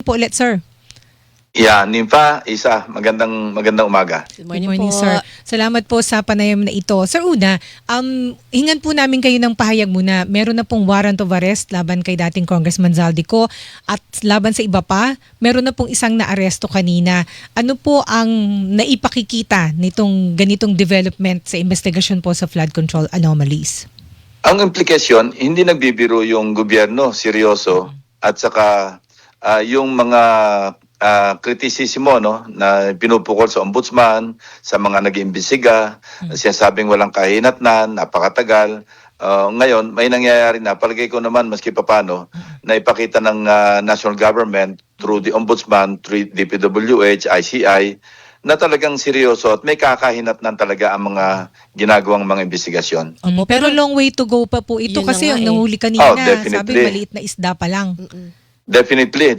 po ulit, sir. Yeah, Nympha, Isa, magandang umaga. Good morning, sir. Salamat po sa panayam na ito. Sir, una, hingan po namin kayo ng pahayag muna. Meron na pong warrant of arrest laban kay dating Congressman Zaldico at laban sa iba pa, meron na pong isang naaresto kanina. Ano po ang naipakikita nitong ganitong development sa investigasyon po sa flood control anomalies? Ang implikasyon, hindi nagbibiro yung gobyerno, seryoso, at saka yung mga kritisismo na pinupukol sa ombudsman, sa mga nag-iimbestiga, sinasabing walang kahinatnan, napakatagal. Ngayon, may nangyayari na, palagay ko naman, maski papano, na ipakita ng national government through the ombudsman, through DPWH, ICI, na talagang seryoso at may kakahinatnan talaga ang mga ginagawang mga investigasyon. Pero long way to go pa po ito kasi yung nahuli kanina, sabi maliit na isda pa lang. Definitely.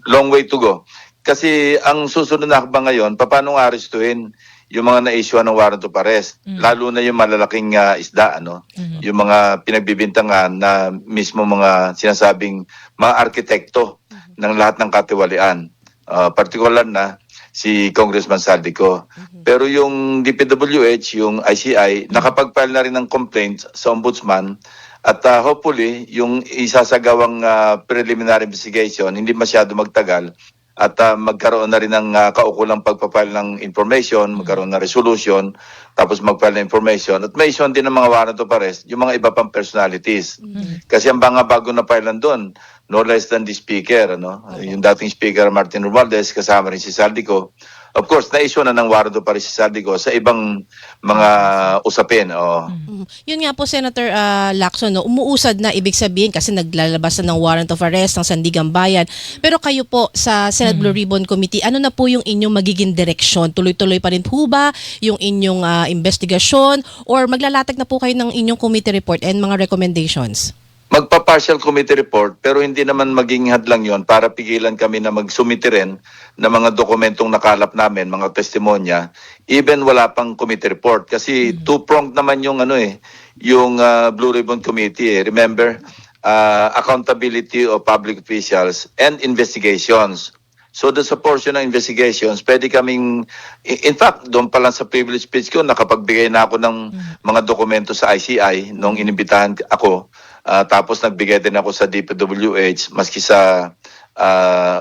Long way to go. Kasi ang susunod na hakbang ngayon, paano arestuhin yung mga na-issue ng warrant of arrest? Lalo na yung malalaking isda, yung mga pinagbibintangan na mismo mga sinasabing mga arkitekto ng lahat ng katiwalian. Particular na si Congressman Zaldico. Pero yung DPWH, yung ICI, nakapag-file na rin ng complaint sa ombudsman. At hopefully, yung isasagawang preliminary investigation, hindi masyado magtagal at magkaroon na rin ng kaukulang pagpapile ng information, magkaroon ng resolution, tapos magpile ng information. At may issue din ng mga warrant of arrest, yung mga iba pang personalities. Kasi ang mga bago na filean doon, no less than the speaker, yung dating speaker Martin Romualdez, kasama rin si Zaldico. Of course, na-issue na ng warrant of arrest si Zaldico sa ibang mga usapin. Yun nga po, Senator Lacson, umuusad na ibig sabihin kasi naglalabas na ng warrant of arrest ng Sandigan Bayan. Pero kayo po sa Senate Blue Ribbon Committee, ano na po yung inyong magiging direksyon? Tuloy-tuloy pa rin po ba yung inyong investigasyon or maglalatag na po kayo ng inyong committee report and mga recommendations? Magpa-partial committee report pero hindi naman maging hadlang yon para pigilan kami na magsumite rin ng mga dokumentong nakalap namin, mga testimonya, even wala pang committee report. Kasi two-pronged naman yung yung Blue Ribbon Committee. Remember, accountability of public officials and investigations. So doon sa portion ng investigations, pwede kaming, in fact, doon pa lang sa privilege speech ko, nakapagbigay na ako ng mga dokumento sa ICI nung inimbitahan ako. Tapos nagbigay din ako sa DPWH, maski sa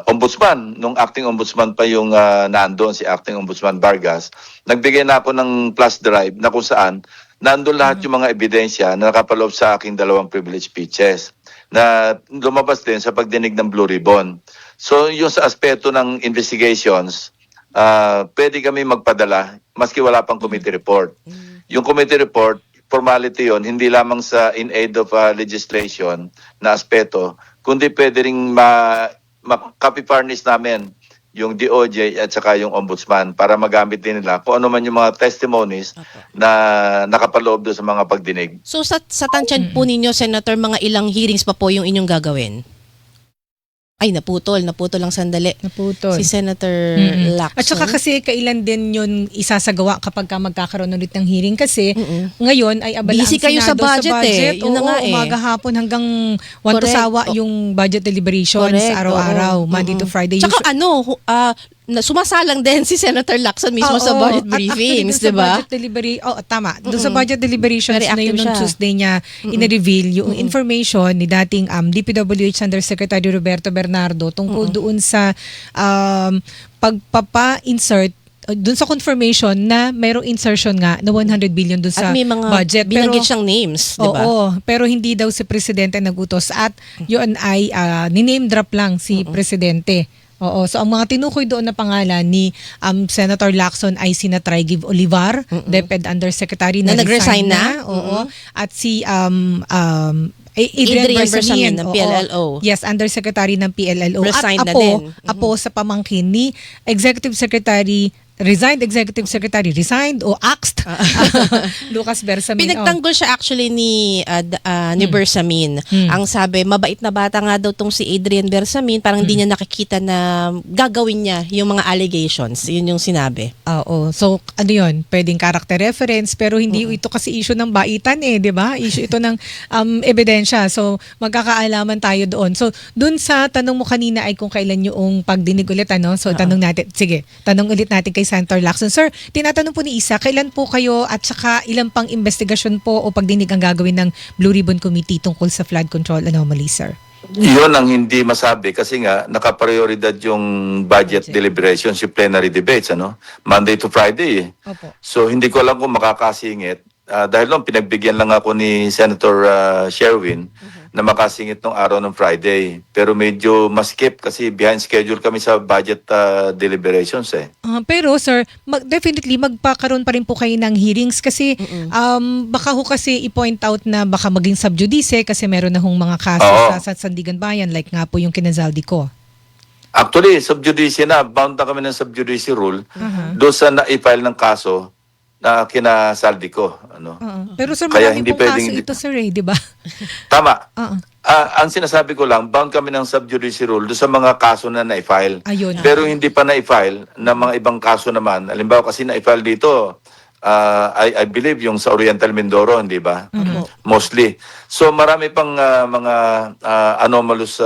ombudsman, nung acting ombudsman pa yung nandoon, si acting ombudsman Vargas. Nagbigay na ako ng plus drive na kung saan nandoon lahat yung mga ebidensya na nakapaloob sa aking dalawang privilege speeches na lumabas din sa pagdinig ng Blue Ribbon. So yung sa aspeto ng investigations, pwede kami magpadala maski wala pang committee report. Yung committee report, formality yon, hindi lamang sa in aid of legislation na aspeto, kundi pwede ring copy-furnish namin yung DOJ at saka yung ombudsman para magamit din nila kung ano man yung mga testimonies na nakapaloob doon sa mga pagdinig. So sa tansyan po ninyo, Senator, mga ilang hearings pa po yung inyong gagawin? Ay, naputol lang sandali. Naputol. Si Senator Lacson. At saka kasi kailan din yun isasagawa kapag magkakaroon ulit ng hearing kasi ngayon ay abala busy ang kayo sa Senado budget. Yun na nga umaga hapon hanggang 1 to sawa yung budget deliberations araw-araw, Monday to Friday. Tsaka sumasalang din si Senator Lacson mismo sa budget briefings, di ba? Tama. Doon sa budget deliberations Very na yun active nung siya. Tuesday niya ina-reveal yung information ni dating DPWH Undersecretary Roberto Bernardo tungkol doon sa pagpapa-insert doon sa confirmation na mayroong insertion nga na 100 billion doon sa At may mga budget. binanggit siyang names, di ba? Oo, pero hindi daw si Presidente nagutos at yun ay ni-name drop lang si Presidente. Oo, so ang mga tinukoy doon na pangalan ni Senator Lacson ay sina Trigiv Olivar, DepEd Undersecretary na nag-resign na. Oo, at si Adrian Bersamin ng oo. PLLO. Yes, Undersecretary ng PLLO. Resigned at na din. apo sa pamangkin ni Executive Secretary resigned executive secretary, resigned o axed Lucas Bersamin. Pinagtanggol siya actually ni Bersamin. Ang sabi, mabait na bata nga daw tong si Adrian Bersamin, parang hindi niya nakikita na gagawin niya yung mga allegations. Yun yung sinabi. Oo. So, ano yun? Pwedeng character reference, pero hindi ito kasi issue ng baitan di ba? Issue ito ng ebidensya. So, magkakaalaman tayo doon. So, doon sa tanong mo kanina ay kung kailan yung pagdinig ulit, ano? So, tanong natin, sige, tanong ulit natin kay Senator Lacson. Sir, tinatanong po ni Isa, kailan po kayo at saka ilang pang investigasyon po o pagdinig ang gagawin ng Blue Ribbon Committee tungkol sa flood control anomaly, sir? Yun ang hindi masabi kasi nga nakaprioridad yung budget deliberations, yung plenary debates, ano? Monday to Friday. Opo. So hindi ko alam kung makakasingit. Dahil lang pinagbigyan lang ako ni Senator Sherwin na makasingit nung araw ng Friday. Pero medyo maskip kasi behind schedule kami sa budget deliberations Pero sir, definitely magpakaroon pa rin po kayo ng hearings kasi baka ho kasi i-point out na baka maging sub judice kasi meron na hong mga kaso sa Sandigan Bayan like nga po yung kinazaldi ko. Actually, sub judice na. Bound na kami ng sub judice rule doon sa na-file ng kaso na kinasaldi ko. Ano? Pero sir, Kaya marami hindi pong pwedeng- kaso ito sir di ba? Tama. Ang sinasabi ko lang, bound kami ng sub judice rule doon sa mga kaso na na-file. Ayun. Pero hindi pa na-file na mga ibang kaso naman. Halimbawa kasi na-file dito, I believe yung sa Oriental Mindoro, hindi ba? Mostly. So marami pang mga anomalous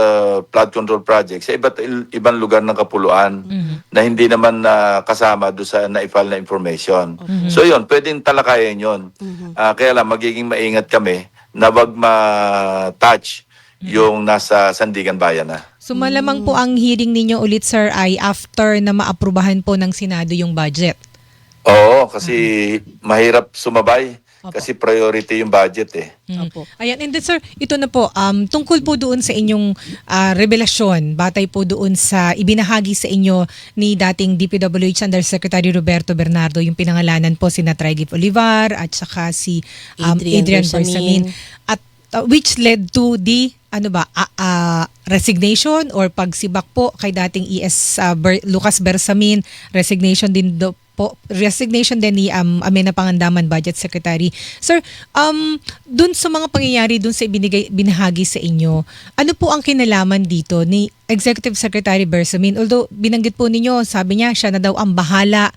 flood control projects sa ibang lugar ng Kapuluan na hindi naman kasama doon sa na-file na information. So yun, pwedeng talakayin yun. Kaya lang, magiging maingat kami na wag ma-touch yung nasa Sandigan Bayan na. So malamang po ang hearing ninyo ulit sir ay after na maaprubahan po ng Senado yung budget. Oo, kasi mahirap sumabay. Kasi priority yung budget Opo. Ayan, and then sir, ito na po, tungkol po doon sa inyong revelasyon, batay po doon sa ibinahagi sa inyo ni dating DPWH Undersecretary Roberto Bernardo, yung pinangalanan po si Trigip Olivar at saka si Adrian Bersamin. At which led to the resignation or pagsibak po kay dating Lucas Bersamin, resignation din ni Amena Pangandaman Budget Secretary. Sir, dun sa mga pangyayari dun sa binahagi sa inyo, ano po ang kinalaman dito ni Executive Secretary Bersamin? Although binanggit po ninyo, sabi niya siya na daw ang bahala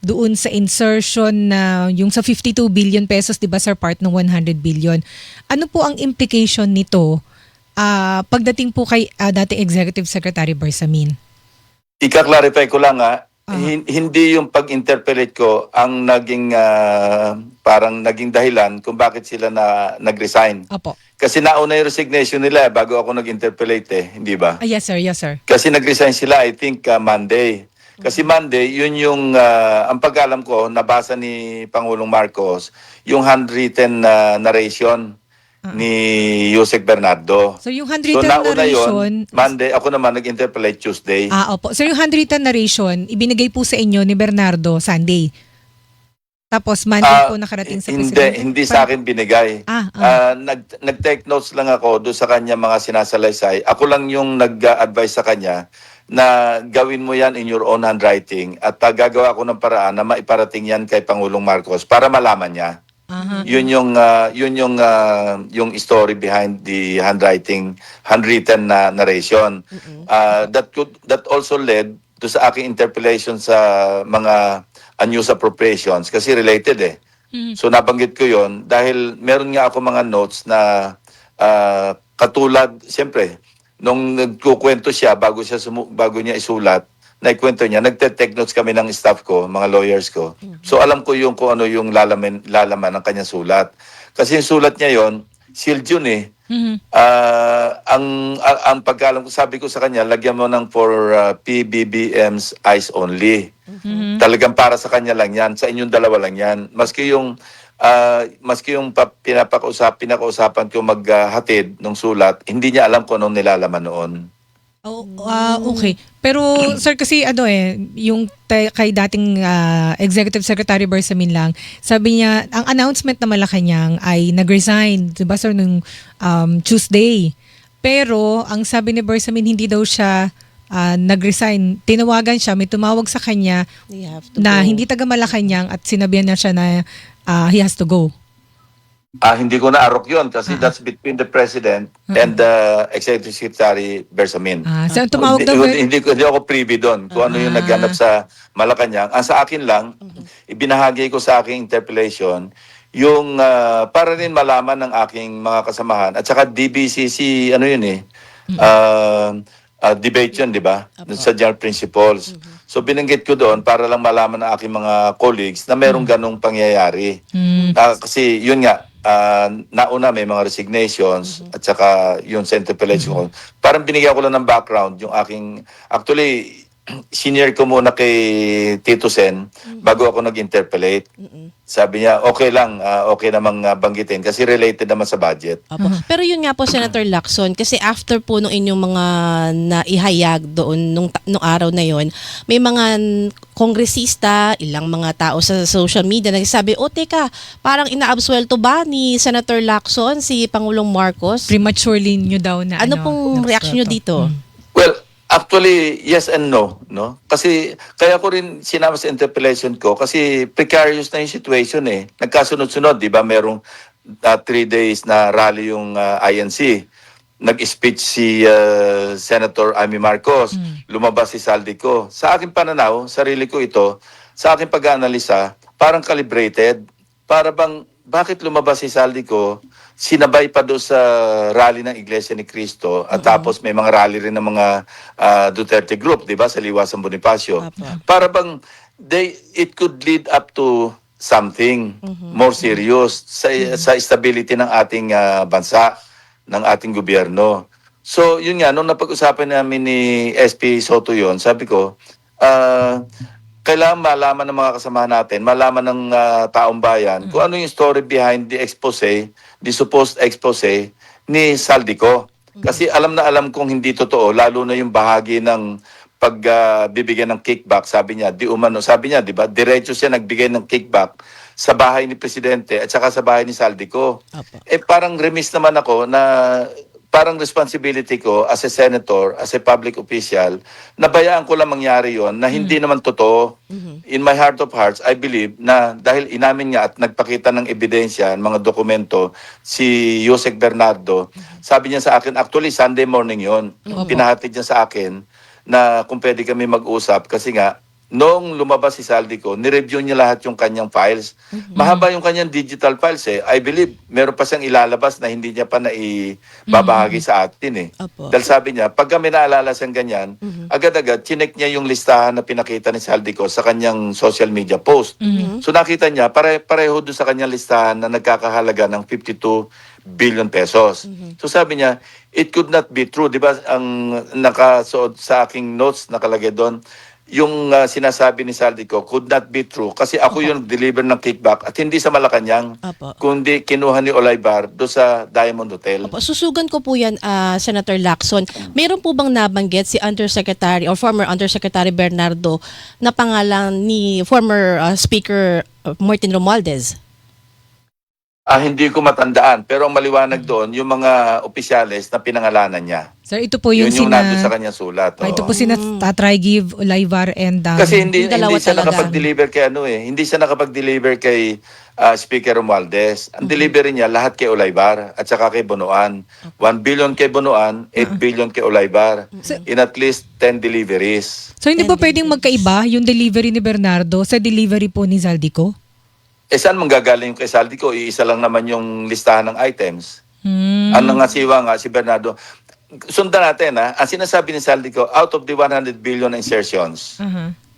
doon sa insertion na yung sa 52 billion pesos, 'di ba sir, part ng 100 billion. Ano po ang implication nito pagdating po kay dating Executive Secretary Bersamin? Ika-clarify ko lang hindi yung pag-interpellate ko ang naging parang naging dahilan kung bakit sila nag-resign. Opo. Kasi nauna yung resignation nila bago ako nag-interpellate hindi ba? Yes sir, yes sir. Kasi nag-resign sila I think Monday. Kasi Monday, yun yung, ang pag-alam ko, nabasa ni Pangulong Marcos, yung handwritten narration ni Yusek Bernardo. So yung handwritten nauna narration, yun, Monday, ako naman nag-interpellate Tuesday. opo. So yung handwritten narration, ibinigay po sa inyo ni Bernardo Sunday. Tapos Monday po nakarating sa presidente. Hindi sa akin binigay. Nag-take notes lang ako doon sa kanya mga sinasalaysay. Ako lang yung nag-advise sa kanya na gawin mo yan in your own handwriting at gagawa ko ng paraan na maiparating yan kay Pangulong Marcos para malaman niya. Yun yung story behind the handwritten narration. That also led to sa aking interpellation sa mga unused appropriations kasi related So nabanggit ko yon dahil meron nga ako mga notes na katulad, siyempre, nung nagkukwento siya bago niya isulat, naikwento niya, nagte-take notes kami ng staff ko, mga lawyers ko. So alam ko yung kung ano yung lalaman ng kanyang sulat. Kasi yung sulat niya yon, sealed yun ang pagkaalam ko, sabi ko sa kanya, lagyan mo ng for PBBM's eyes only. Talagang para sa kanya lang yan, sa inyong dalawa lang yan. Maski yung pinakausapan ko maghatid ng sulat, hindi niya alam kung anong nilalaman noon. Okay. Pero sir kasi yung kay dating Executive Secretary Bersamin lang, sabi niya ang announcement na Malacanang ay nag-resign, 'di ba sir, nung Tuesday. Pero ang sabi ni Bersamin hindi daw siya nag-resign. Tinawagan siya, may tumawag sa kanya They have to na go. hindi taga Malacanang at sinabihan niya siya na he has to go. Hindi ko na-arok yun kasi that's between the President and the Executive Secretary Bersamin. So, ang tumawag daw, Hindi ako privy doon kung ano yung nagganap sa Malacanang. Ang sa akin lang, ibinahagi ko sa aking interpellation yung para rin malaman ng aking mga kasamahan at saka DBCC, ano yun debate yun, di ba? Sa general principles. So binanggit ko doon para lang malaman ng aking mga colleagues na merong ganong pangyayari. Kasi yun nga, nauna may mga resignations at saka yung sa interpellation ko. Parang binigyan ko lang ng background yung aking, actually, senior ko muna kay Tito Sen bago ako nag-interpellate. Sabi niya, okay lang, okay namang banggitin kasi related naman sa budget. Opo. Pero yun nga po, Senator Lacson, kasi after po nung inyong mga naihayag doon nung araw na yon, may mga kongresista, ilang mga tao sa social media nagsasabi, teka, parang inaabsuelto ba ni Senator Lacson si Pangulong Marcos? prematurely nyo daw na Ano pong reaction nyo dito? Well, actually, yes and no, no? Kasi kaya ko rin sinama sa interpellation ko kasi precarious na yung situation eh. Nagkasunod-sunod, 'di ba? Merong 3 days na rally yung INC. Nag-speech si Senator Amy Marcos, lumabas si Saldico. Sa aking pananaw, sarili ko ito, sa aking pag-aanalisa, parang calibrated. Para bang bakit lumabas si Saldico? Sinabay pa doon sa rally ng Iglesia ni Cristo at tapos may mga rally rin ng mga Duterte group, 'di ba, sa Liwasan Bonifacio. Para bang it could lead up to something more serious sa stability ng ating bansa, ng ating gobyerno. So, yun nga nung napag-usapan namin ni SP Soto yun, sabi ko, kailangan malaman ng mga kasama natin, malaman ng taong bayan kung ano yung story behind the expose, the supposed expose ni Saldico. Kasi alam na alam kong hindi totoo, lalo na yung bahagi ng pagbibigyan ng kickback, sabi niya, sabi niya, di ba, diretso siya nagbigay ng kickback sa bahay ni Presidente at saka sa bahay ni Saldico. Parang remiss naman ako na parang responsibility ko as a senator, as a public official, nabayaan ko lang mangyari yon na hindi naman totoo. In my heart of hearts, I believe na dahil inamin niya at nagpakita ng ebidensya, mga dokumento, si Yusek Bernardo, sabi niya sa akin, actually Sunday morning yon, pinahatid niya sa akin na kung pwede kami mag-usap kasi nga, noong lumabas si Saldico, nireview niya lahat yung kanyang files. Mahaba yung kanyang digital files eh. I believe, meron pa siyang ilalabas na hindi niya pa naibabahagi sa atin eh. Dahil sabi niya, pag kami naalala siyang ganyan, agad-agad, chinek niya yung listahan na pinakita ni Saldico sa kanyang social media post. So nakita niya, pareho doon sa kanyang listahan na nagkakahalaga ng 52 billion pesos. So sabi niya, it could not be true. Di ba ang nakasuot sa aking notes, nakalagay doon, yung sinasabi ni Saldico could not be true kasi ako yung deliver ng kickback at hindi sa Malacanang kundi kinuha ni Olaybar do sa Diamond Hotel. Susugan ko po yan, Senator Lacson. Meron po bang nabanggit si Undersecretary or former Undersecretary Bernardo na pangalan ni former Speaker Martin Romualdez? Hindi ko matandaan pero ang maliwanag doon yung mga opisyales na pinangalanan niya. Sir, ito po yung Yun nandun sa kanyang sulat. ito po sina Tatray Give, Olayvar, and Kasi hindi dalawa siya talaga. nakapag-deliver kay hindi siya nakapag-deliver kay Speaker Romualdez. Ang delivery niya lahat kay Olaybar at saka kay Bonoan. 1 billion kay Bonoan, 8 billion kay Olaybar. In at least 10 deliveries. So hindi po pwedeng magkaiba yung delivery ni Bernardo sa delivery po ni Saldico? Saan manggagaling yung kay Saldico? Iisa lang naman yung listahan ng items. Ang nangasiwa nga si Bernardo. Sundan natin ang sinasabi ni Saldico, out of the 100 billion insertions,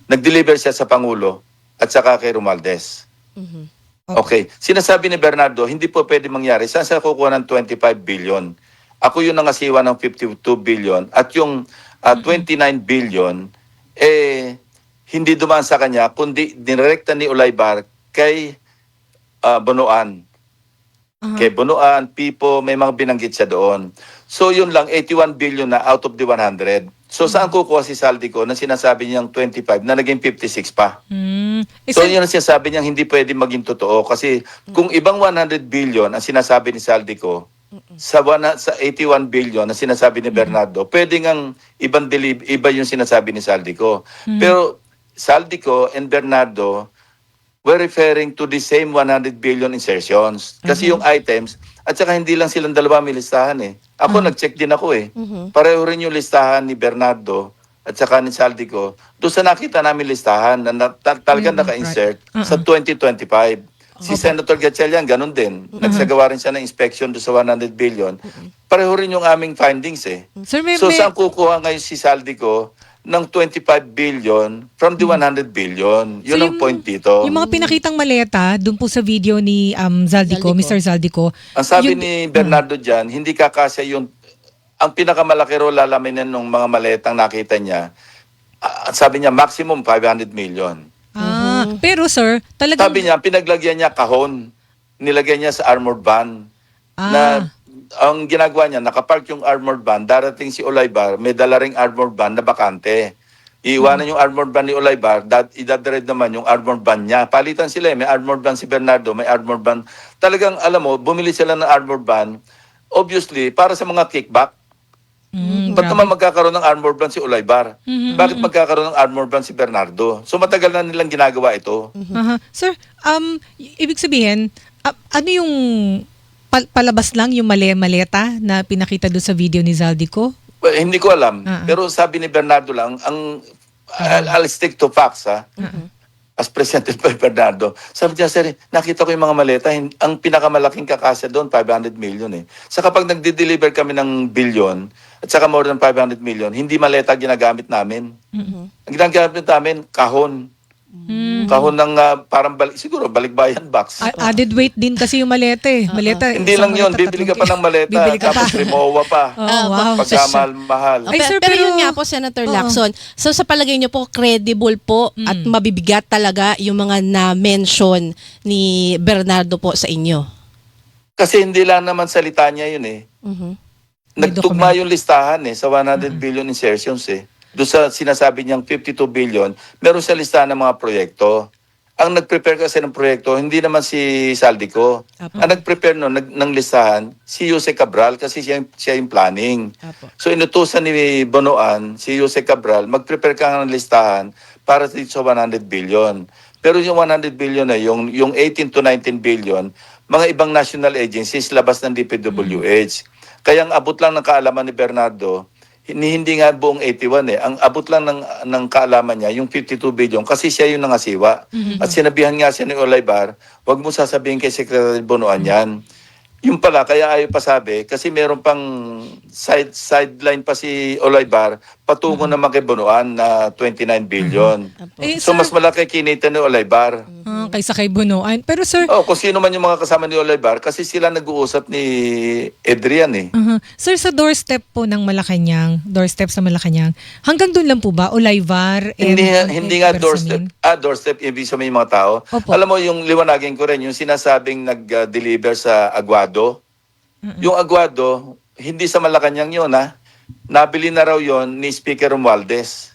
nag-deliver siya sa Pangulo at saka kay Romualdez. Okay. Sinasabi ni Bernardo, hindi po pwede mangyari. Saan siya kukuha ng 25 billion? Ako yung nangasiwa ng 52 billion at yung 29 billion, hindi dumaan sa kanya, kundi direkta ni Olaybar kay Bonoan. Kay Bonoan, Pipo, may mga binanggit siya doon. So yun lang, 81 billion na out of the 100. So saan kukuha si Saldico na sinasabi niyang 25 na naging 56 pa? So yun ang sinasabi niyang hindi pwede maging totoo kasi kung ibang 100 billion ang sinasabi ni Saldico, sa 81 billion na sinasabi ni Bernardo, pwede ngang iba yung sinasabi ni Saldico. Pero Saldico and Bernardo were referring to the same 100 billion insertions. Kasi yung items, at saka hindi lang silang dalawa may listahan eh. Ako nag-check din ako eh. Pareho rin yung listahan ni Bernardo at saka ni Saldico. Doon sa nakita namin listahan na talagang naka-insert sa 2025. Si Senator Gatchalian, ganun din. Nagsagawa rin siya ng inspection doon sa 100 billion. Pareho rin yung aming findings eh. Sir, So saan kukuha ngayon si Saldico ng 25 billion from the 100 billion? Yun So, ang point dito. Yung mga pinakitang maleta, dun po sa video ni Zaldico, Mr. Zaldico. Ang sabi yun- ni Bernardo dyan, hindi kakasya yung, ang pinakamalaki raw lalaminan ng mga maletang nakita niya, sabi niya maximum 500 million. Pero sir, talagang... Sabi niya, pinaglagyan niya kahon, nilagyan niya sa armored van, na ang ginagawa niya, nakapark yung armored van, darating si Olaybar, may dala ring armored van na bakante. Iiwanan yung armored van ni Olaybar, idadred naman yung armored van niya. Palitan sila eh, may armored van si Bernardo, may armored van. Talagang, alam mo, bumili sila ng armored van, obviously, para sa mga kickback. Ba't naman magkakaroon ng armored van si Olaybar? Bakit magkakaroon ng armored van si Bernardo? So matagal na nilang ginagawa ito. Sir, ibig sabihin, ano yung palabas lang yung maleta na pinakita doon sa video ni Zaldico? Well, hindi ko alam. Pero sabi ni Bernardo lang, I'll stick to facts ha. As presented by Bernardo. Sabi niya, sir, nakita ko yung mga maleta, ang pinakamalaking kakasya doon, 500 million eh. Sa kapag nagde-deliver kami ng billion, at saka more than 500 million, hindi maleta ginagamit namin. Ang ginagamit namin, kahon. Kahon ng parang siguro balikbayan box. Added weight din kasi yung maleta eh. Maleta, Hindi isang lang yun, maleta, bibili ka pa ng maleta, Bibili ka pa. tapos remowa pa. Oh, wow. Pagkamahal-mahal. Ay, sir, pero pero- yun nga po, Senator Lacson. So sa palagay niyo po, credible po at mabibigat talaga yung mga na-mention ni Bernardo po sa inyo? Kasi hindi lang naman salita niya yun eh. May Nagtugma yung listahan eh, sa 100 billion insertions eh. Doon sa sinasabi niyang 52 billion, meron sa listahan ng mga proyekto. Ang nag-prepare kasi ng proyekto, hindi naman si Saldico. Ang nag-prepare ng listahan, si Jose Cabral kasi siya yung planning. So inutusan ni Bonoan, si Jose Cabral, mag-prepare ka ng listahan para dito sa 100 billion. Pero yung 100 billion na, yung 18 to 19 billion, mga ibang national agencies, labas ng DPWH. Kaya ang abot lang ng kaalaman ni Bernardo, hindi nga buong 81 eh. Ang abot lang ng kaalaman niya, yung 52 billion, kasi siya yung nangasiwa. At sinabihan nga siya ni Olaybar, wag mo sasabihin kay Secretary Bonoan yan. Yung pala, kaya ayaw pa sabi, kasi meron pang sideline pa si Olaybar, patungo naman kay Bonoan na 29 billion. Eh, So sir, mas malaki kinita ni Olaybar. kaysa kay Bonoan. Pero sir, Oh, kung sino man yung mga kasama ni Olaybar, kasi sila nag-uusap ni Adrian eh. sir, sa doorstep po ng Malacanang, doorstep sa Malacanang, hanggang doon lang po ba? Olayvar? Hindi nga doorstep. Doorstep, ibig sabihin yung mga tao. Opo. Alam mo, yung liwanagin ko rin, yung sinasabing nag-deliver sa Aguado. Yung Aguado, hindi sa Malacanang yun ha. Nabili na raw yon ni Speaker Romualdez.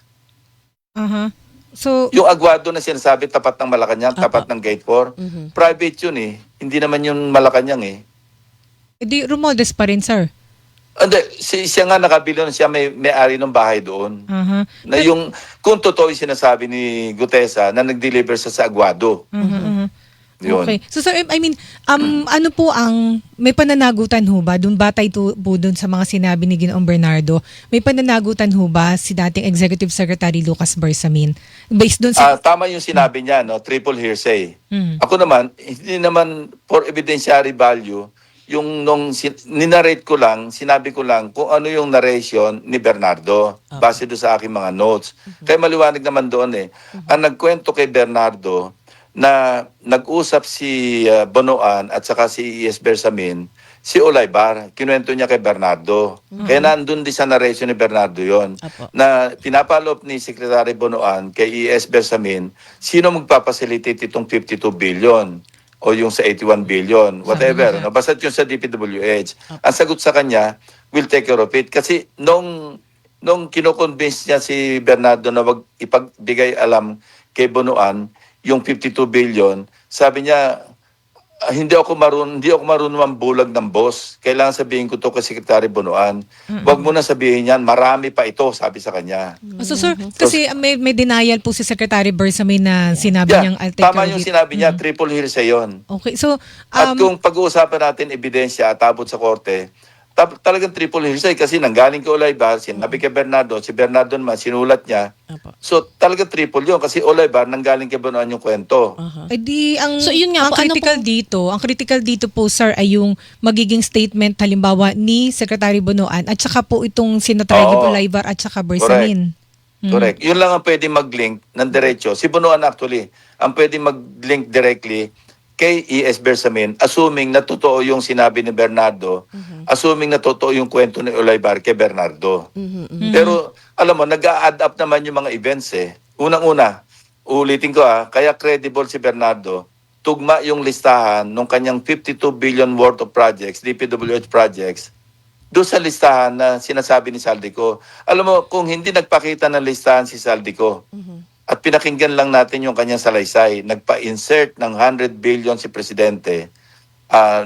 So, Yung Aguado na sinasabi, tapat ng Malacanang, tapat ng Gate 4. Private yun eh. Hindi naman yun Malacanang eh. di Romualdez pa rin, sir. Hindi, siya nga nakabili nun, siya may-ari ng bahay doon. Na yung, kung totoo yung sinasabi ni Gutesa na nag-deliver sa Aguado. Yun. Okay. So, sir, I mean, ano po ang, may pananagutan ho ba? Doon batay po doon sa mga sinabi ni Ginoong Bernardo, may pananagutan ho ba si dating Executive Secretary Lucas Bersamin? Based doon sa... Tama yung sinabi niya, no? Triple hearsay. Ako naman, hindi naman for evidentiary value, yung nung ninarrate ko lang, sinabi ko lang kung ano yung narration ni Bernardo base doon sa aking mga notes. Kaya maliwanag naman doon eh. Ang nagkwento kay Bernardo na nag-usap si Bonoan at saka si E.S. Bersamin, si Olaybar, kinuwento niya kay Bernardo. Kaya nandun din sa narration ni Bernardo yon na pinapalop ni Secretary Bonoan kay E.S. Bersamin, sino magpapacilitate itong 52 billion o yung sa 81 billion, whatever. No? Basta yung sa DPWH. Ang sagot sa kanya, we'll take care of it. Kasi nung kinoconvince niya si Bernardo na wag ipagbigay alam kay Bonoan, yung 52 billion, sabi niya, hindi ako marunong mambulag ng boss. Kailangan sabihin ko to kay Secretary Bonoan. Wag mo na sabihin yan, marami pa ito, sabi sa kanya. So sir, kasi may denial po si Secretary Bersamin na sinabi niyang I'll take Tama care of yung it. sinabi niya, triple hearsay yun. Okay, so At kung pag-uusapan natin ebidensya at abot sa korte, talagang triple hearsay kasi nanggaling kay Olaybar, sinabi kay Bernardo, si Bernardo naman sinulat niya. Apo. So talagang triple yun kasi Olaybar nanggaling kay Bonoan yung kwento. So, yun nga ang po, ano critical dito po sir ay yung magiging statement halimbawa ni Secretary Bonoan at saka po itong Senator Reggie Oo. Olaybar at saka Bersamin. Correct. Yun lang ang pwede mag-link ng diretso. Si Bonoan actually, ang pwede mag-link directly kay E.S. Bersamin, assuming na totoo yung sinabi ni Bernardo, assuming na totoo yung kwento ni Olaybar kay Bernardo. Pero, alam mo, nag-a-add up naman yung mga events eh. Unang-una, ulitin ko kaya credible si Bernardo, tugma yung listahan ng kanyang 52 billion worth of projects, DPWH projects, doon sa listahan na sinasabi ni Saldico. Alam mo, kung hindi nagpakita ng listahan si Saldico, at pinakinggan lang natin yung kanyang salaysay, nagpa-insert ng 100 billion si Presidente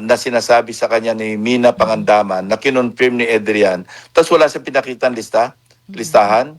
na sinasabi sa kanya ni Mina Pangandaman na kinonfirm ni Adrian, tapos wala sa pinakitang listahan,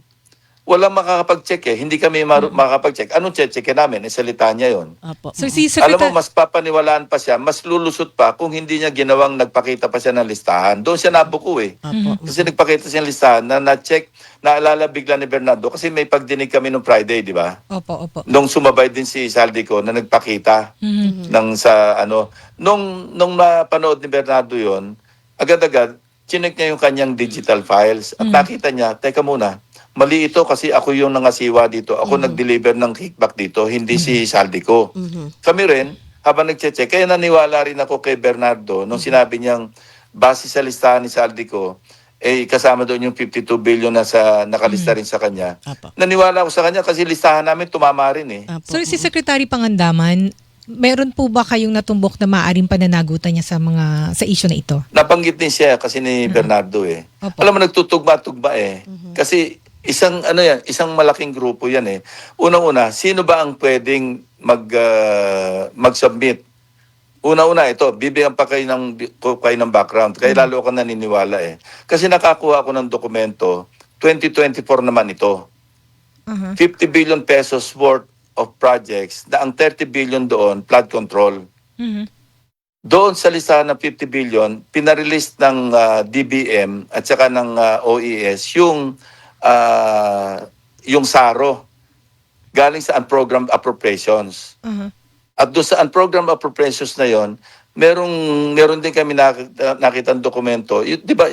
walang makakapag-check eh. Hindi kami makakapag-check. Anong check namin? Salita niya yon. Apo. So si Alam Secretary mo, mas papaniwalaan pa siya, mas lulusot pa kung hindi niya ginawang nagpakita pa siya ng listahan. Doon siya nabuko eh. Apo. Kasi nagpakita siya ng listahan na na-check, naalala bigla ni Bernardo kasi may pagdinig kami nung Friday, di ba? Opo. Nung sumabay din si Saldico na nagpakita ng sa ano, nung napanood ni Bernardo yon, agad-agad, chinek niya yung kanyang digital files at nakita niya, teka muna, mali ito kasi ako yung nangasiwa dito. Ako nag-deliver ng kickback dito, hindi si Saldico. Kami rin, habang nag-check, kaya naniwala rin ako kay Bernardo nung sinabi niyang base sa listahan ni Saldico, kasama doon yung 52 billion na nakalista rin sa kanya. Apo. Naniwala ako sa kanya kasi listahan namin tumama rin eh. Apo. So si Secretary Pangandaman, meron po ba kayong natumbok na maaaring pananagutan niya sa issue na ito? Nabanggit din siya kasi ni Bernardo eh. Opo. Alam mo, nagtutugma-tugma eh. Kasi isang malaking grupo yan eh. Unang-una, sino ba ang pwedeng mag-submit? Una-una ito, bibigyan pa kayo ng background. Kaya lalo ka naniniwala eh. Kasi nakakuha ako ng dokumento, 2024 naman ito. 50 billion pesos worth of projects na ang 30 billion doon, flood control. Doon sa listahan ng 50 billion, pinarelease ng DBM at saka ng OES yung SARO galing sa unprogrammed appropriations. At doon sa unprogrammed appropriations na yon, meron din kami nakitang dokumento. Di ba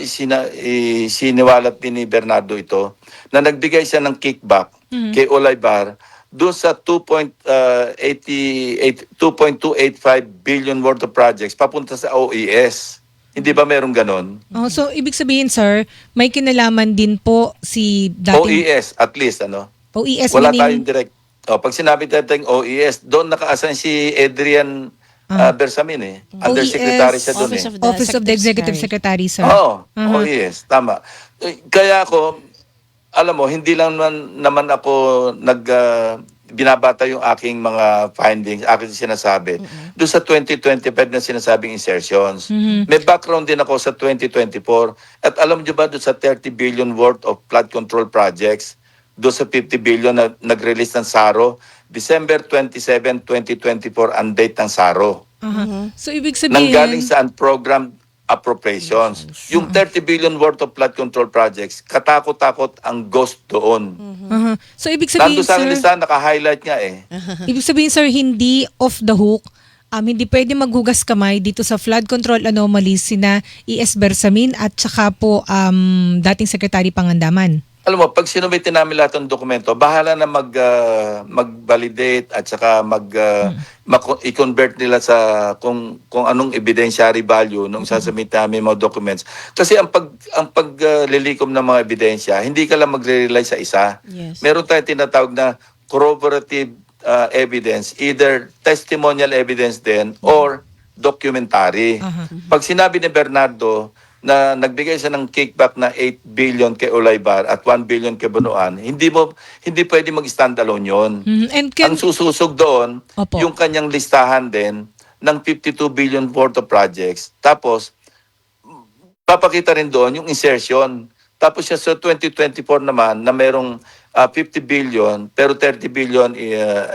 siniwalat din ni Bernardo ito na nagbigay siya ng kickback kay Olaybar doon sa 2.285 billion worth of projects papunta sa OES. Hindi ba merong ganon? So ibig sabihin sir, may kinalaman din po si dating OES at least OES wala meaning tayong direct. Pag sinabi natin OES, doon naka-assign si Adrian Bersamin eh. Undersecretary siya doon eh. Office of the Executive Secretary sir. Oo, OES, tama. Kaya ako, alam mo, hindi lang naman ako binabata yung aking mga findings, aking sinasabi. Doon sa 2025 na sinasabing insertions. May background din ako sa 2024. At alam nyo ba doon sa 30 billion worth of flood control projects, doon sa 50 billion na nag-release ng SARO, December 27, 2024 ang date ng SARO. So ibig sabihin Nanggaling sa unprogrammed appropriations. Yung 30 billion worth of flood control projects, katakot-takot ang ghost doon. So ibig sabihin Nandun sa sir, listahan, naka-highlight nga eh. ibig sabihin sir, hindi off the hook. Hindi pwede maghugas kamay dito sa flood control anomalies sina E.S. Bersamin at saka po dating Secretary Pangandaman. Alam mo, pag sinubitin namin lahat ng dokumento, bahala na mag-validate at saka i-convert nila sa kung anong evidentiary value nung sasubmit namin mga documents. Kasi ang paglilikom ng mga ebidensya, hindi ka lang magre-rely sa isa. Yes. Meron tayong tinatawag na corroborative evidence, either testimonial evidence din or documentary. Pag sinabi ni Bernardo na nagbigay siya ng kickback na 8 billion kay Olaybar at 1 billion kay Bonoan, hindi pwede mag-stand alone yun. And Ang sususog doon, Opo. yung kanyang listahan din ng 52 billion worth of projects. Tapos, papakita rin doon yung insertion. Tapos siya sa 2024 naman na merong 50 billion pero 30 billion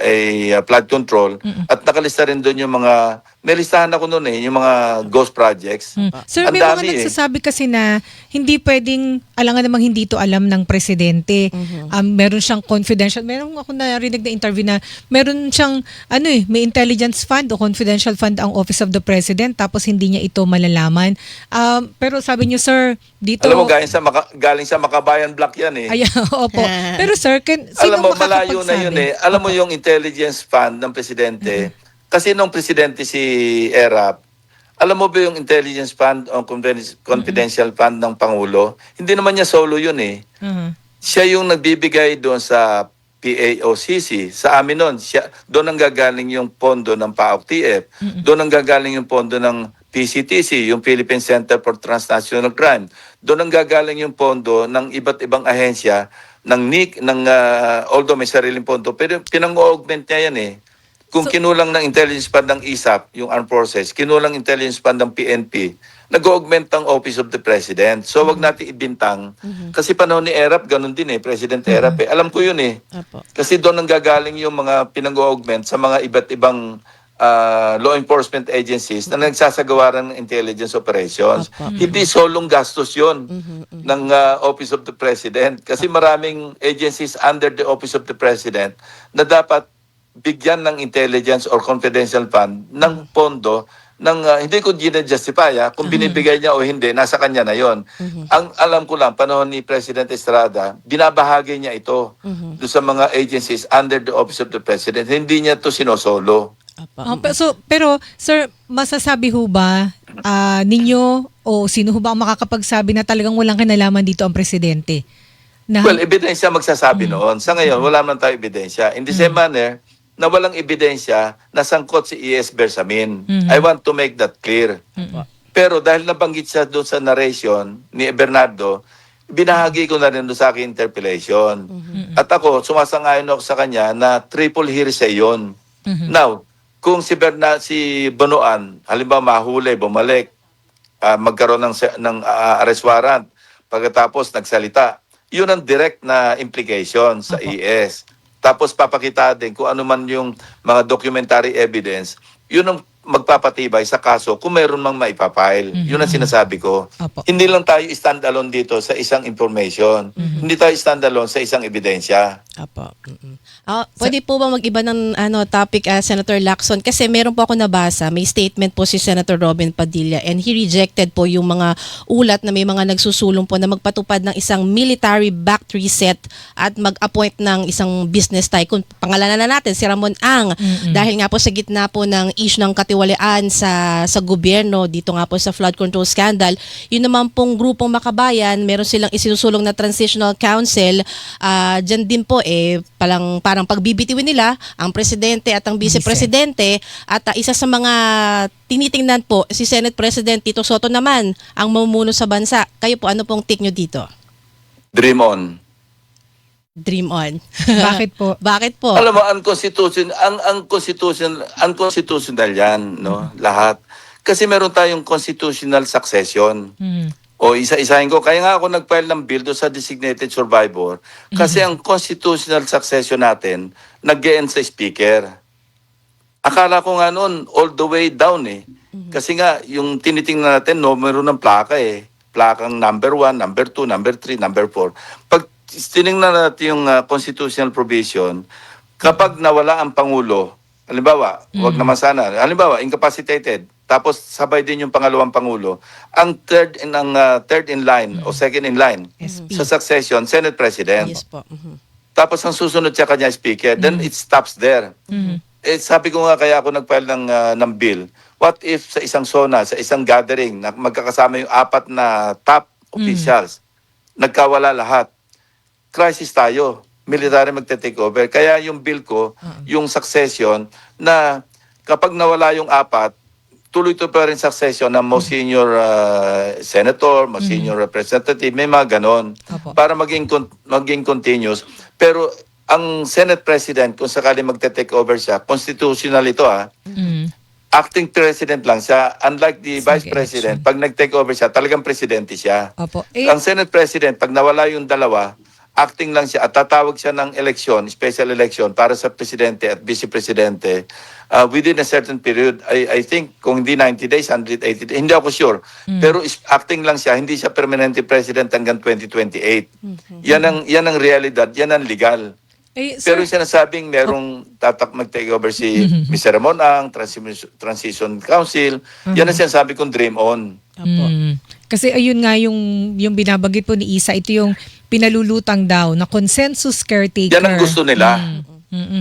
ay flood control at nakalista rin doon yung mga may listahan ako noon yung mga ghost projects. Sir, Ang may mga dami nagsasabi kasi na hindi pwedeng, alangan namang hindi to alam ng presidente. Meron siyang confidential, meron ako narinig na interview na meron siyang, may intelligence fund o confidential fund ang Office of the President tapos hindi niya ito malalaman. Pero sabi niyo, sir, dito... Alam mo, galing sa Makabayan Block yan eh. Ay, opo. Pero sir, sino Alam mo, malayo na makakapagsabi? yun eh. Alam mo yung intelligence fund ng presidente. Kasi nung presidente si Erap, alam mo ba yung intelligence fund o confidential fund ng Pangulo? Hindi naman niya solo yun eh. Siya yung nagbibigay doon sa PAOCC. Sa amin noon, doon ang gagaling yung pondo ng PAOK-TF. Doon ang gagaling yung pondo ng PCTC, yung Philippine Center for Transnational Crime. Doon ang gagaling yung pondo ng iba't ibang ahensya ng NIC, although may sariling pondo, pero pinang-augment niya yan eh. Kung kinulang ng intelligence fund ng ISAP, yung Armed Forces, kinulang intelligence fund ng PNP, nag-augment ang Office of the President. So wag natin ibintang. Kasi panahon ni Erap, ganun din eh, President Erap eh. Alam ko yun eh. Apo. Kasi doon ang gagaling yung mga pinag-augment sa mga iba't ibang law enforcement agencies na nagsasagawa ng intelligence operations. Hindi solong gastos yun ng Office of the President. Kasi maraming agencies under the Office of the President na dapat bigyan ng intelligence or confidential fund ng pondo ng hindi ko gina-justify kung binibigay niya o hindi, nasa kanya na yon. Ang alam ko lang, panahon ni President Estrada, binabahagi niya ito doon sa mga agencies under the Office of the President. Hindi niya to sinosolo. Pero sir, masasabi ho ba ninyo o sino ho ba ang makakapagsabi na talagang walang kinalaman dito ang presidente? Well, ebidensya magsasabi noon. Sa ngayon, wala man tayo ebidensya. In the same manner, na walang ebidensya na sangkot si E.S. Bersamin. I want to make that clear. Pero dahil nabanggit siya doon sa narration ni Bernardo, binahagi ko na rin doon sa aking interpellation. At ako, sumasangayon ako sa kanya na triple hearsay yun. Now, kung si Bonoan, halimbawa mahuli, bumalik, magkaroon ng arrest warrant, pagkatapos nagsalita, yun ang direct na implication sa ES. Tapos papakita din kung ano man yung mga documentary evidence, yun ang magpapatibay sa kaso kung meron mang maipapile. Yun ang sinasabi ko. Hindi lang tayo stand-alone dito sa isang information. Hindi tayo stand-alone sa isang ebidensya. Apo. Pwede po ba mag-iba ng topic, Senator Lacson? Kasi meron po ako nabasa, may statement po si Senator Robin Padilla and he rejected po yung mga ulat na may mga nagsusulong po na magpatupad ng isang military-backed reset at mag-appoint ng isang business tycoon. Pangalanan na natin, si Ramon Ang. Dahil nga po sa gitna po ng issue ng katiwalian sa gobyerno, dito nga po sa flood control scandal, yun naman pong grupong Makabayan, meron silang isinusulong na Transitional Council, dyan din po parang pagbibitiwin nila ang presidente at ang vice-presidente at isa sa mga tinitingnan po si Senate President Tito Sotto naman ang mamumuno sa bansa. Kayo po, ano pong take nyo dito? Dream on. Dream on. Bakit po? Bakit po? Alam mo, unconstitutional yan, no? Lahat. Kasi meron tayong constitutional succession. O isa-isahin ko. Kaya nga ako nag-file ng bill doon sa designated survivor. Kasi ang constitutional succession natin, nag-end sa speaker. Akala ko nga noon, all the way down eh. Kasi nga, yung tinitingnan natin, meron ng plaka eh. Plakang number 1, number 2, number 3, number 4. Pag tinignan natin yung constitutional provision, kapag nawala ang Pangulo, halimbawa, wag naman sana, halimbawa, incapacitated, tapos sabay din yung pangalawang Pangulo, ang third in line o second in line sa succession, Senate President. Yes po. Tapos ang susunod siya kanya Speaker, then it stops there. Sabi ko nga kaya ako nag-file ng bill, what if sa isang SONA, sa isang gathering, na magkakasama yung 4 na top officials, nagkawala lahat, crisis tayo, military magte-take over. Kaya yung bill ko, yung succession, na kapag nawala yung 4, tuloy-tuloy pa rin succession ng most senior senator, most senior representative, may mga ganon. Para maging continuous. Pero ang Senate President, kung sakali magte-take over siya, constitutional ito acting president lang siya. Unlike the Sa vice president, pag nag-take over siya, talagang presidente siya. Opo. Ang Senate President, pag nawala yung dalawa, acting lang siya at tatawag siya ng election, special election para sa presidente at vice presidente within a certain period. I think kung hindi 90 days, 180 days, hindi ako sure. Pero acting lang siya, hindi siya permanente president hanggang 2028. Yan ang realidad, yan ang legal. Sir, Pero yung sinasabing merong mag-take over si Mr. Ramon Ang, Transition Council, yan ang sinasabi kong dream on. Opo. Kasi ayun nga yung binabanggit po ni Isa, ito yung pinalulutang daw na consensus caretaker. Yan ang gusto nila.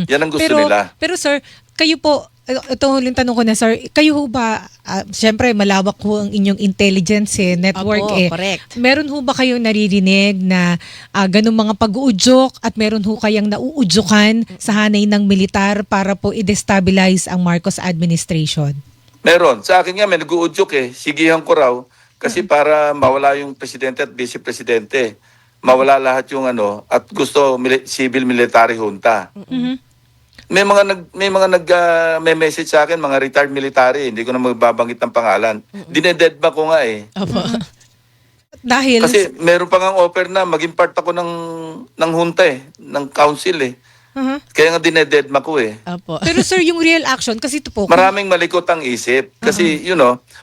Yan ang gusto nila. Pero sir, kayo po, ito huling tanong ko na sir, kayo ho ba, syempre malawak ho ang inyong intelligence network Opo, correct. Meron ho ba kayong naririnig na ganung mga pag-uudyok at meron ho kayang nauudyokan sa hanay ng militar para po i-destabilize ang Marcos administration? Meron. Sa akin nga may nag-uudyok Sigihan ko raw kasi para mawala yung presidente at vice presidente. Mawala lahat yung at gusto civil military junta. May may message sa akin, mga retired military, hindi ko na magbabanggit ng pangalan. Dinededma ko nga Opo. Dahil Kasi meron pa ngang offer na maging part ako ng junta ng council Kaya nga dinededma ko Opo. pero sir, yung real action, kasi ito po, Maraming malikot ang isip. Kasi,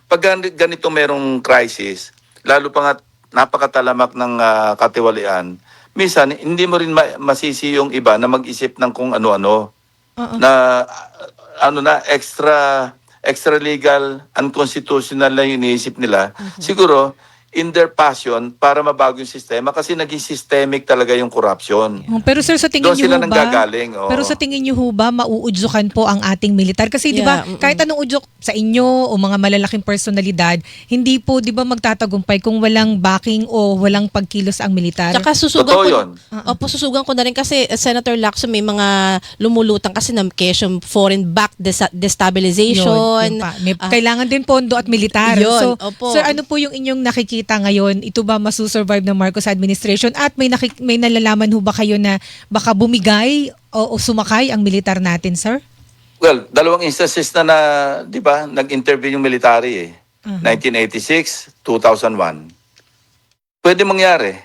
pag ganito merong crisis, lalo pa nga napakatalamak ng katiwalian, minsan, hindi mo rin masisi yung iba na mag-isip ng kung ano-ano. Na, extra legal, unconstitutional na yung iniisip nila. Siguro, in their passion para mabago yung sistema kasi naging systemic talaga yung corruption. Pero sir, sa tingin Doon niyo sila ho ba? nanggagaling. Pero sa tingin niyo ho ba mauudyokan po ang ating militar? Kasi 'di ba, Yeah, kahit anong udyok sa inyo o mga malalaking personalidad, hindi po 'di ba magtatagumpay kung walang backing o walang pagkilos ang militar. Tsaka susugan Totoo ko. yun. Opo, susugan ko na rin kasi Senator Lacson may mga lumulutang kasi ng kesyo foreign backed destabilization. Yun pa. Kailangan din pondo at militar. Yun, So, opo. sir, ano po yung inyong nakikita ngayon? Ito ba masusurvive ng Marcos administration? At may nalalaman ho ba kayo na baka bumigay o sumakay ang militar natin, sir? Well, dalawang instances na, di ba, nag-intervene yung military 1986, 2001. Pwede mangyari.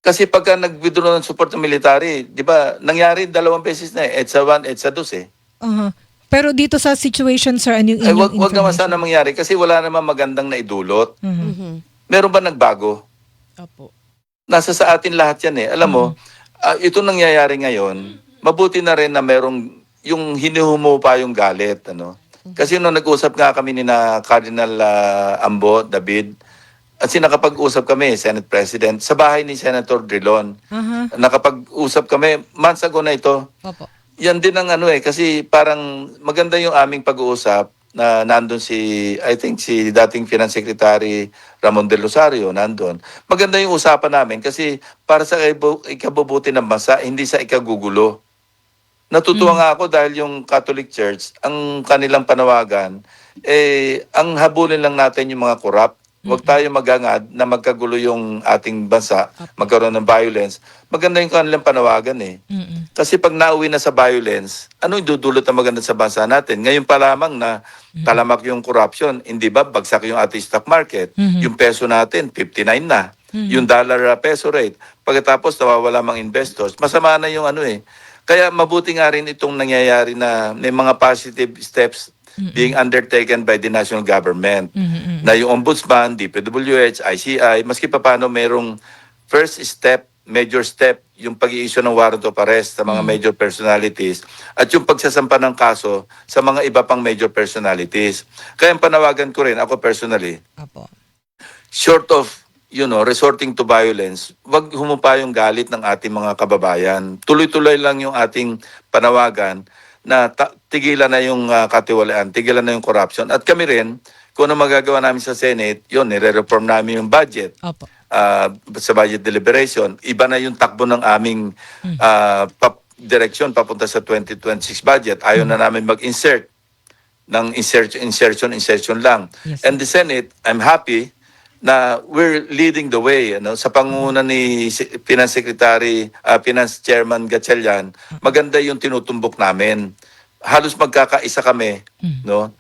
Kasi pagka nag-withdraw ng support ng military, di ba, nangyari dalawang beses na EDSA 1, EDSA 2 Pero dito sa situation, sir, ano yung Ay, inyong wag naman information? sana mangyari kasi wala naman magandang naidulot. Mhm. Meron ba nagbago? Opo. Nasa sa atin lahat yan Alam mo, ito nangyayari ngayon, mabuti na rin na merong yung hinihumo pa yung galit. Kasi nung nag-usap nga kami ni na Cardinal Ambo, David, at nakapag-usap kami, Senate President, sa bahay ni Senator Drilon. Nakapag-usap kami, months ago na ito. Opo. Yan din ang kasi parang maganda yung aming pag-uusap na nandun I think si dating Finance Secretary Ramon del Rosario nandun. Maganda yung usapan namin kasi para sa ikabubuti ng bansa, hindi sa ikagugulo. Natutuwa nga ako dahil yung Catholic Church, ang kanilang panawagan, ang habulin lang natin yung mga corrupt. Huwag tayo magangad na magkagulo yung ating bansa, magkaroon ng violence. Maganda yung kanilang panawagan Kasi pag nauwi na sa violence, ano yung dudulot na maganda sa bansa natin? Ngayon pa lamang na talamak yung corruption, hindi ba bagsak yung ating stock market? Yung peso natin, 59 na. Yung dollar peso rate. Pagkatapos nawawala mga investors, masama na yung Kaya mabuti nga rin itong nangyayari na may mga positive steps being undertaken by the national government. Na yung Ombudsman, DPWH, ICI, maski pa paano merong first step, major step, yung pag-i-issue ng warrant of arrest sa mga major personalities at yung pagsasampa ng kaso sa mga iba pang major personalities. Kaya ang panawagan ko rin, ako personally, Opo. short of resorting to violence, wag humupa yung galit ng ating mga kababayan. Tuloy-tuloy lang yung ating panawagan na tigilan na yung katiwalian, tigilan na yung corruption. At kami rin, kung ano magagawa namin sa Senate, yun, nire-reform namin yung budget. Opo. Sa budget deliberation. Iba na yung takbo ng aming direksyon papunta sa 2026 budget. Ayaw na namin mag-insert ng insertion lang. Yes, And the Senate, I'm happy na we're leading the way sa pangunguna ni Finance Secretary, Finance Chairman Gatchalian. Maganda yung tinutumbok namin. halos magkakaisa kami, no?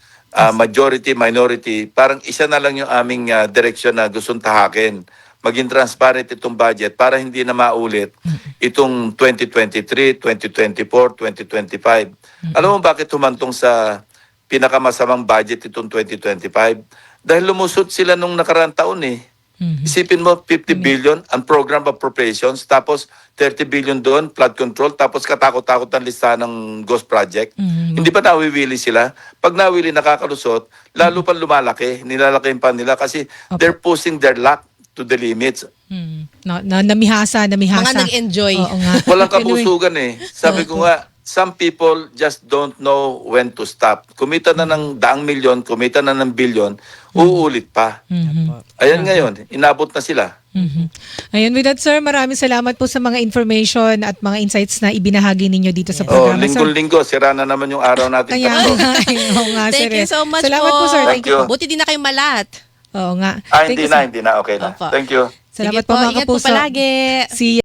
Majority, minority, parang isa na lang yung aming direksyon na gustong tahakin. Maging transparent itong budget para hindi na maulit itong 2023, 2024, 2025. Alam mo bakit humantong sa pinakamasamang budget itong 2025? Dahil lumusot sila nung nakaraang taon eh. Isipin mo, 50 billion ang program appropriations, tapos 30 billion doon, flood control, tapos katakot-takot ang listahan ng ghost project. Hindi pa nawiwili sila. Pag nawili, nakakalusot, lalo pa lumalaki. Nilalaki pa nila kasi they're pushing their luck to the limits. Namihasa. Mga nag-enjoy. Oo nga. Walang kabusugan eh. Sabi ko nga, some people just don't know when to stop. Kumita na ng 100 milyon, kumita na ng bilyon, uulit pa. Ayan ngayon, inabot na sila. Ayun, with that, sir, maraming salamat po sa mga information at mga insights na ibinahagi ninyo dito sa Oh, programa. Sir. linggo-linggo, sira na naman yung araw natin. Kaya tatlo. nga, oo nga, sir. Thank you so much Salamat po, sir. Thank you. Buti din na kayo malat. Oo nga. Ah, Thank hindi you, sir. na. Okay na. Opo. Thank you. Salamat Sige po, po, mga ingat po kapuso. palagi. Si